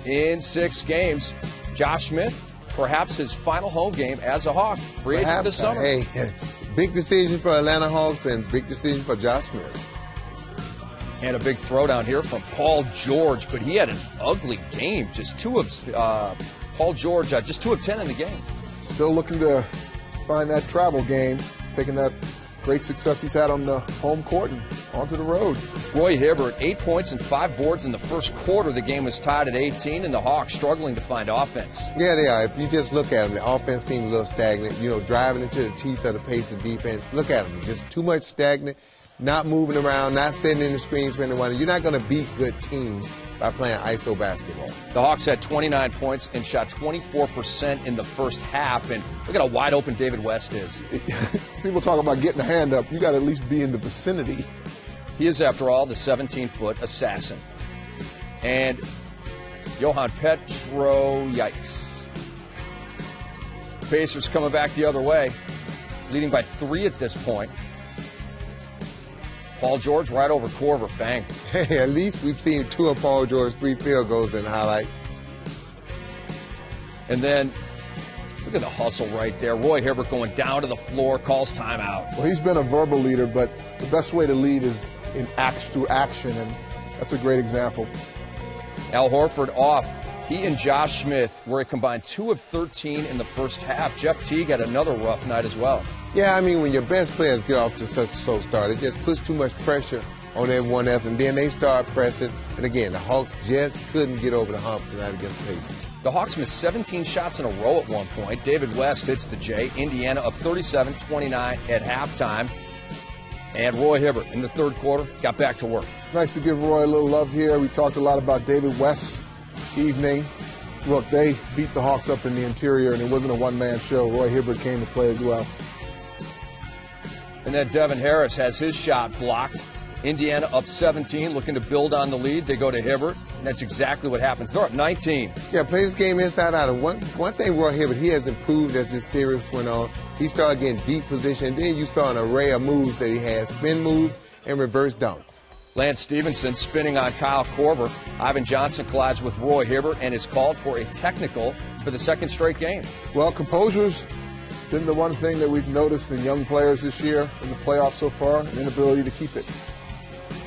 in 6 games. Josh Smith, perhaps his final home game as a Hawk. Free agent this summer. Hey, big decision for Atlanta Hawks and big decision for Josh Smith. And a big throwdown here from Paul George, but he had an ugly game. Just Paul George, just 2 of 10 in the game. Still looking to find that travel game, taking that great success he's had on the home court and onto the road. Roy Hibbert, 8 points and 5 boards in the first quarter. The game was tied at 18, and the Hawks struggling to find offense. Yeah, they are. If you just look at them, the offense seems a little stagnant. You know, driving into the teeth of the pace of defense. Look at them, just too much stagnant, not moving around, not sitting in the screens for anyone. You're not going to beat good teams by playing ISO basketball. The Hawks had 29 points and shot 24% in the first half. And look at how wide open David West is. People talk about getting a hand up. You got to at least be in the vicinity. He is, after all, the 17-foot assassin. And Johan Petro, yikes. Pacers coming back the other way, leading by 3 at this point. Paul George right over Corver, bang. Hey, at least we've seen 2 of Paul George's 3 field goals in the highlight. And then, look at the hustle right there. Roy Hibbert going down to the floor, calls timeout. Well, he's been a verbal leader, but the best way to lead is through action, and that's a great example. Al Horford off. He and Josh Smith were a combined 2 of 13 in the first half. Jeff Teague had another rough night as well. Yeah, I mean, when your best players get off to such a slow start, it just puts too much pressure on everyone else, and then they start pressing. And again, the Hawks just couldn't get over the hump tonight against Pacers. The Hawks missed 17 shots in a row at one point. David West hits the J. Indiana up 37-29 at halftime. And Roy Hibbert in the third quarter got back to work. Nice to give Roy a little love here. We talked a lot about David West's evening. Look, they beat the Hawks up in the interior, and it wasn't a one-man show. Roy Hibbert came to play as well. And then Devin Harris has his shot blocked. Indiana up 17, looking to build on the lead. They go to Hibbert, and that's exactly what happens. They're up 19. Yeah, play this game inside out. And one thing, Roy Hibbert, he has improved as this series went on. He started getting deep position. And then you saw an array of moves that he had, spin moves and reverse dunks. Lance Stevenson spinning on Kyle Korver. Ivan Johnson collides with Roy Hibbert and is called for a technical for the second straight game. Well, composure's been the one thing that we've noticed in young players this year in the playoffs so far, an inability to keep it.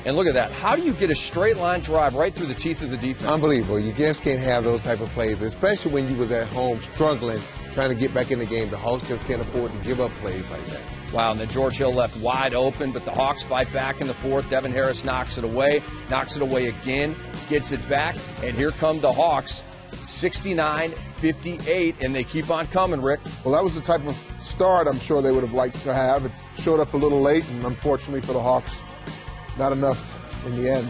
And look at that. How do you get a straight line drive right through the teeth of the defense? Unbelievable. You just can't have those type of plays, especially when you was at home struggling, trying to get back in the game. The Hawks just can't afford to give up plays like that. Wow, and then George Hill left wide open, but the Hawks fight back in the fourth. Devin Harris knocks it away again, gets it back, and here come the Hawks, 69-58, and they keep on coming, Rick. Well, that was the type of start I'm sure they would have liked to have. It showed up a little late, and unfortunately for the Hawks, not enough in the end.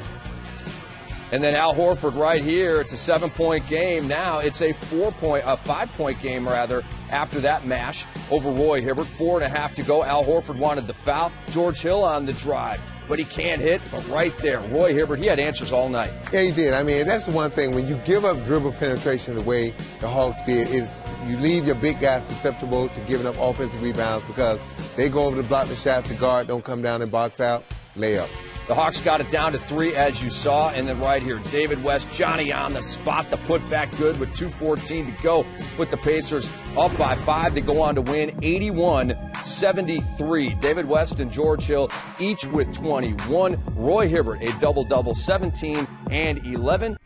And then Al Horford right here. It's a 7-point game. Now it's a 5-point game, rather, after that mash over Roy Hibbert. 4.5 to go. Al Horford wanted the foul. George Hill on the drive, but he can't hit. But right there, Roy Hibbert, he had answers all night. Yeah, he did. I mean, that's the one thing. When you give up dribble penetration the way the Hawks did, is you leave your big guys susceptible to giving up offensive rebounds because they go over to block the shots. The guard don't come down and box out. Layup. The Hawks got it down to 3, as you saw. And then right here, David West, Johnny on the spot. The put back good with 2:14 to go. Put the Pacers up by 5. They go on to win 81-73. David West and George Hill each with 21. Roy Hibbert, a double-double, 17 and 11.